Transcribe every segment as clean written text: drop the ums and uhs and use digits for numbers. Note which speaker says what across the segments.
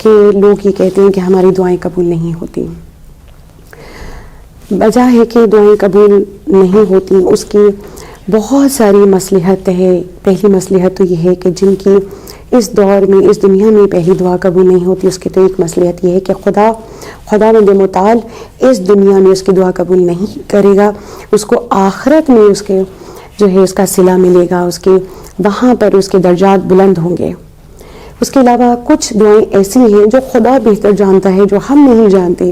Speaker 1: کہ لوگ یہ کہتے ہیں کہ ہماری دعائیں قبول نہیں ہوتی. وجہ ہے کہ دعائیں قبول نہیں ہوتی اس کی بہت ساری مصلحت ہے. پہلی مصلحت تو یہ ہے کہ جن کی اس دور میں اس دنیا میں پہلی دعا قبول نہیں ہوتی، اس کی تو ایک مصلحت یہ ہے کہ خداوند متعال اس دنیا میں اس کی دعا قبول نہیں کرے گا، اس کو آخرت میں اس کے جو ہے اس کا صلہ ملے گا، اس کے وہاں پر اس کے درجات بلند ہوں گے. اس کے علاوہ کچھ دعائیں ایسی ہیں جو خدا بہتر جانتا ہے، جو ہم نہیں جانتے.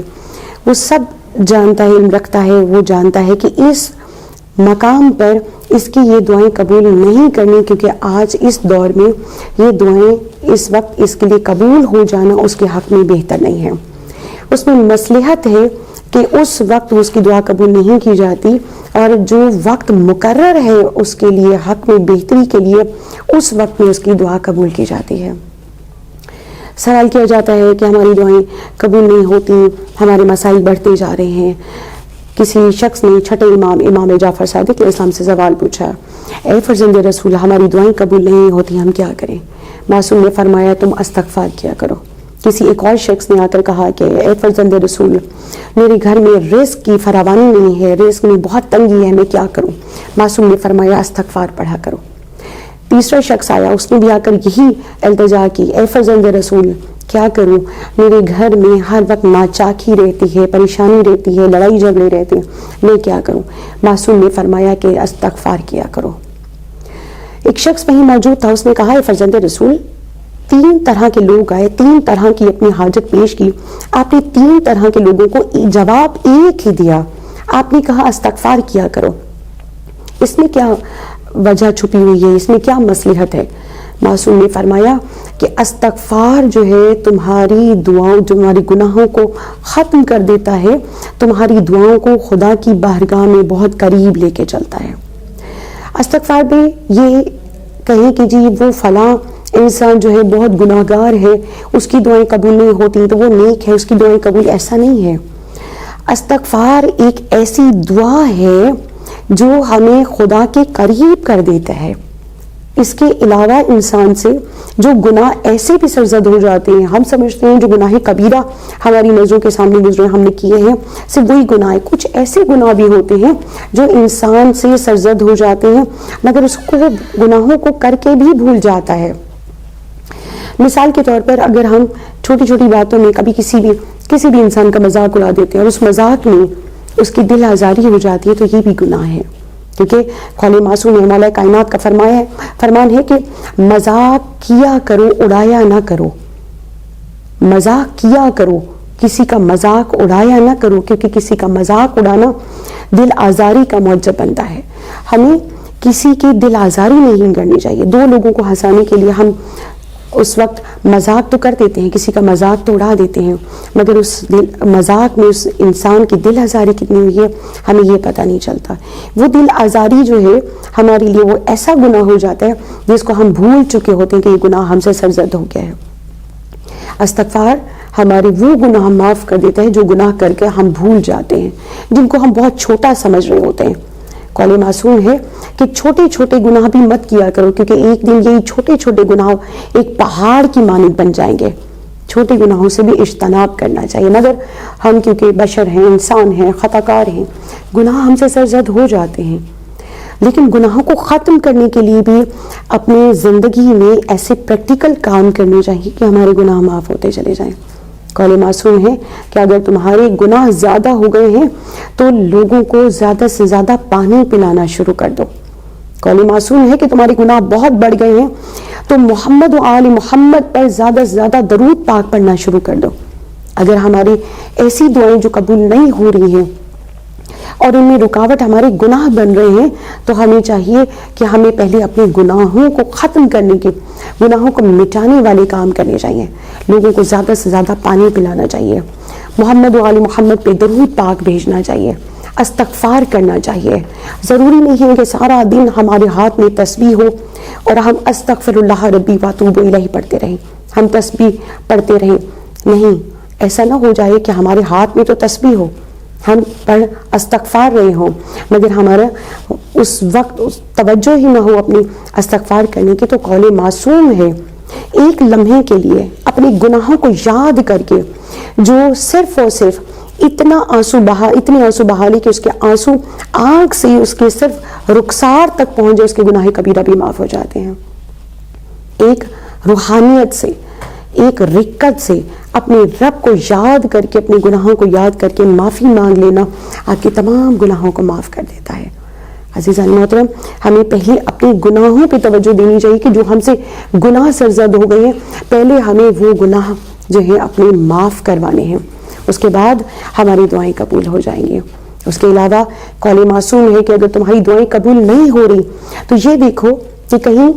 Speaker 1: وہ سب جانتا ہے، علم رکھتا ہے، وہ جانتا ہے کہ اس مقام پر اس کی یہ دعائیں قبول نہیں کرنی، کیونکہ آج اس دور میں یہ دعائیں اس وقت اس کے لیے قبول ہو جانا اس کے حق میں بہتر نہیں ہے. اس میں مصلحت ہے کہ اس وقت اس کی دعا قبول نہیں کی جاتی، اور جو وقت مقرر ہے اس کے لیے حق میں بہتری کے لیے اس وقت میں اس کی دعا قبول کی جاتی ہے. سوال کیا جاتا ہے کہ ہماری دعائیں قبول نہیں ہوتی، ہمارے مسائل بڑھتے جا رہے ہیں. کسی شخص نے چھٹے امام جعفر صادق علیہ السلام سے سوال پوچھا، اے فرزند رسول ہماری دعائیں قبول نہیں ہوتی، ہم کیا کریں؟ معصوم نے فرمایا تم استغفار کیا کرو. کسی ایک اور شخص نے آ کر کہا کہ اے فرزند رسول میرے گھر میں رزق کی فراوانی نہیں ہے، رزق میں بہت تنگی ہے، میں کیا کروں؟ معصوم نے فرمایا استغفار پڑھا کرو. تیسرا شخص آیا، اس نے بھی آ کر یہی التجا کی، اے فرزند رسول کیا کروں؟ میرے گھر میں ہر وقت ناچاکی رہتی ہے، پریشانی رہتی ہے، لڑائی جھگڑے رہتے ہیں، میں کیا کروں؟ معصوم نے فرمایا کہ استغفار کیا کرو. ایک شخص وہیں موجود تھا، اس نے کہا اے فرزند رسول 3 طرح کے لوگ آئے، 3 طرح کی اپنی حاجت پیش کی، آپ نے 3 طرح کے لوگوں کو جواب ایک ہی دیا، آپ نے کہا استغفار کیا کرو. اس میں کیا وجہ چھپی ہوئی ہے؟ اس میں کیا مصلحت ہے؟ معصوم نے فرمایا کہ استغفار جو ہے تمہاری دعاؤں، تمہاری گناہوں کو ختم کر دیتا ہے، تمہاری دعاؤں کو خدا کی بارگاہ میں بہت قریب لے کے چلتا ہے. استغفار میں یہ کہیں کہ جی وہ فلاں انسان جو ہے بہت گناہ گار ہے، اس کی دعائیں قبول نہیں ہوتی تو وہ نیک ہے، اس کی دعائیں قبول، ایسا نہیں ہے. استغفار ایک ایسی دعا ہے جو ہمیں خدا کے قریب کر دیتا ہے. اس کے علاوہ انسان سے جو گناہ ایسے بھی سرزد ہو جاتے ہیں، ہم سمجھتے ہیں جو گناہ کبیرہ ہماری نظروں کے سامنے گزرے ہم نے کیے ہیں صرف وہی گناہ ہے. کچھ ایسے گناہ بھی ہوتے ہیں جو انسان سے سرزد ہو جاتے ہیں مگر اس کو گناہوں کو کر کے بھی بھول جاتا ہے. مثال کے طور پر اگر ہم چھوٹی چھوٹی باتوں میں کبھی کسی بھی انسان کا مذاق اڑا دیتے ہیں اور اس مذاق میں اس کی دل آزاری ہو جاتی ہے تو یہ بھی گناہ ہے. کیونکہ خالق معصوم نے مولا کائنات کا فرمان ہے کہ مذاق کیا کرو اڑایا نہ کرو. مذاق کیا کرو، کسی کا مذاق اڑایا نہ کرو، کیونکہ کسی کا مذاق اڑانا دل آزاری کا موجب بنتا ہے. ہمیں کسی کی دل آزاری نہیں کرنی چاہیے. 2 لوگوں کو ہنسانے کے لیے ہم اس وقت مذاق تو کر دیتے ہیں، کسی کا مذاق تو اڑا دیتے ہیں، مگر اس مذاق میں اس انسان کی دل آزاری کتنی ہوئی ہے ہمیں یہ پتہ نہیں چلتا. وہ دل آزاری جو ہے ہمارے لیے وہ ایسا گناہ ہو جاتا ہے جس کو ہم بھول چکے ہوتے ہیں کہ یہ گناہ ہم سے سرزد ہو گیا ہے. استغفار ہمارے وہ گناہ معاف کر دیتا ہے جو گناہ کر کے ہم بھول جاتے ہیں، جن کو ہم بہت چھوٹا سمجھ رہے ہوتے ہیں. قول معصوم ہے کہ چھوٹے چھوٹے گناہ بھی مت کیا کرو، کیونکہ ایک دن یہی چھوٹے چھوٹے گناہ ایک پہاڑ کی مانند بن جائیں گے. چھوٹے گناہوں سے بھی اجتناب کرنا چاہیے، مگر ہم کیونکہ بشر ہیں، انسان ہیں، خطا کار ہیں، گناہ ہم سے سرزد ہو جاتے ہیں. لیکن گناہوں کو ختم کرنے کے لیے بھی اپنی زندگی میں ایسے پریکٹیکل کام کرنے چاہیے کہ ہمارے گناہ معاف ہوتے چلے جائیں. قول معصوم ہے کہ اگر تمہارے گناہ زیادہ ہو گئے ہیں تو لوگوں کو زیادہ سے زیادہ پانی پلانا شروع کر دو. قول معصوم ہے کہ تمہارے گناہ بہت بڑھ گئے ہیں تو محمد و آل محمد پر زیادہ سے زیادہ درود پاک پڑھنا شروع کر دو. اگر ہماری ایسی دعائیں جو قبول نہیں ہو رہی ہیں اور ان میں رکاوٹ ہمارے گناہ بن رہے ہیں تو ہمیں چاہیے کہ ہمیں پہلے اپنے گناہوں کو ختم کرنے کے، گناہوں کو مٹانے والے کام کرنے چاہیے. لوگوں کو زیادہ سے زیادہ پانی پلانا چاہیے، محمد و آل محمد پہ درود پاک بھیجنا چاہیے، استغفار کرنا چاہیے. ضروری نہیں ہے کہ سارا دن ہمارے ہاتھ میں تسبیح ہو اور ہم استغفر اللہ ربی واتوب الیہ پڑھتے رہیں، ہم تسبیح پڑھتے رہیں. نہیں، ایسا نہ ہو جائے کہ ہمارے ہاتھ میں تو تسبیح ہو، ہم پڑھ استغفار رہے ہوں مگر ہمارا اس وقت توجہ ہی نہ ہو اپنی استغفار کرنے کی. تو قول معصوم ہے ایک لمحے کے لیے اپنے گناہوں کو یاد کر کے جو صرف اور صرف اتنے آنسو بہا لے کہ اس کے آنسو آنکھ سے اس کے صرف رخسار تک پہنچ جائے، اس کے گناہ کبیرہ بھی معاف ہو جاتے ہیں. ایک روحانیت سے، ایک رکت سے اپنے رب کو یاد کر کے، اپنے گناہوں کو یاد کر کے معافی مانگ لینا آپ کے تمام گناہوں کو معاف کر دیتا ہے. عزیزان محترم، ہمیں پہلے اپنے گناہوں پہ توجہ دینی چاہیے کہ جو ہم سے گناہ سرزد ہو گئے ہیں، پہلے ہمیں وہ گناہ جو ہے اپنے معاف کروانے ہیں، اس کے بعد ہماری دعائیں قبول ہو جائیں گی. اس کے علاوہ قول معصوم ہے کہ اگر تمہاری دعائیں قبول نہیں ہو رہی تو یہ دیکھو کہ کہیں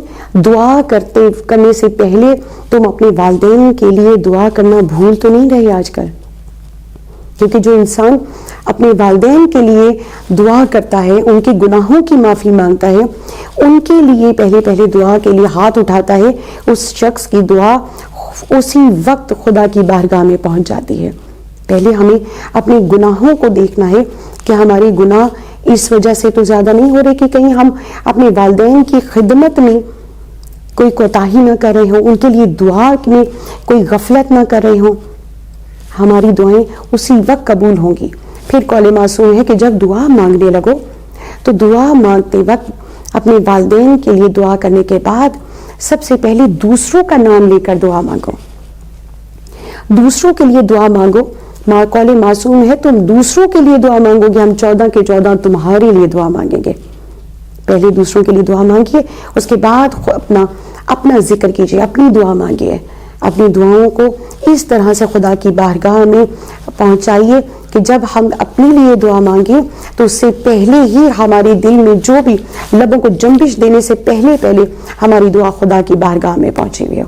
Speaker 1: دعا کرنے سے پہلے تم اپنے والدین کے لیے دعا کرنا بھول تو نہیں رہے آج کل. کیونکہ جو انسان اپنے والدین کے لیے دعا کرتا ہے، ان کے گناہوں کی معافی مانگتا ہے، ان کے لیے پہلے دعا کے لیے ہاتھ اٹھاتا ہے، اس شخص کی دعا اسی وقت خدا کی بارگاہ میں پہنچ جاتی ہے. پہلے ہمیں اپنے گناہوں کو دیکھنا ہے کہ ہمارے گناہ اس وجہ سے تو زیادہ نہیں ہو رہے کہ کہیں ہم اپنے والدین کی خدمت میں کوئی کوتاہی نہ کر رہے ہوں، ان کے لیے دعا میں کوئی غفلت نہ کر رہے ہوں. ہماری دعائیں اسی وقت قبول ہوں گی. پھر قول معصوم ہے کہ جب دعا مانگنے لگو تو دعا مانگتے وقت اپنے والدین کے لیے دعا کرنے کے بعد سب سے پہلے دوسروں کا نام لے کر دعا مانگو. دوسروں کے لیے دعا مانگو. قول معصوم ہے تم دوسروں کے لیے دعا مانگو گے، ہم 14 کے 14 تمہارے لیے دعا مانگیں گے. پہلے دوسروں کے لیے دعا مانگیے، اس کے بعد اپنا ذکر کیجیے، اپنی دعا مانگیے. اپنی دعاؤں کو اس طرح سے خدا کی بارگاہ میں پہنچائیے کہ جب ہم اپنے لیے دعا مانگیں تو اس سے پہلے ہی ہمارے دل میں جو بھی لبوں کو جنبش دینے سے پہلے ہماری دعا خدا کی بارگاہ میں پہنچی ہوئی ہو.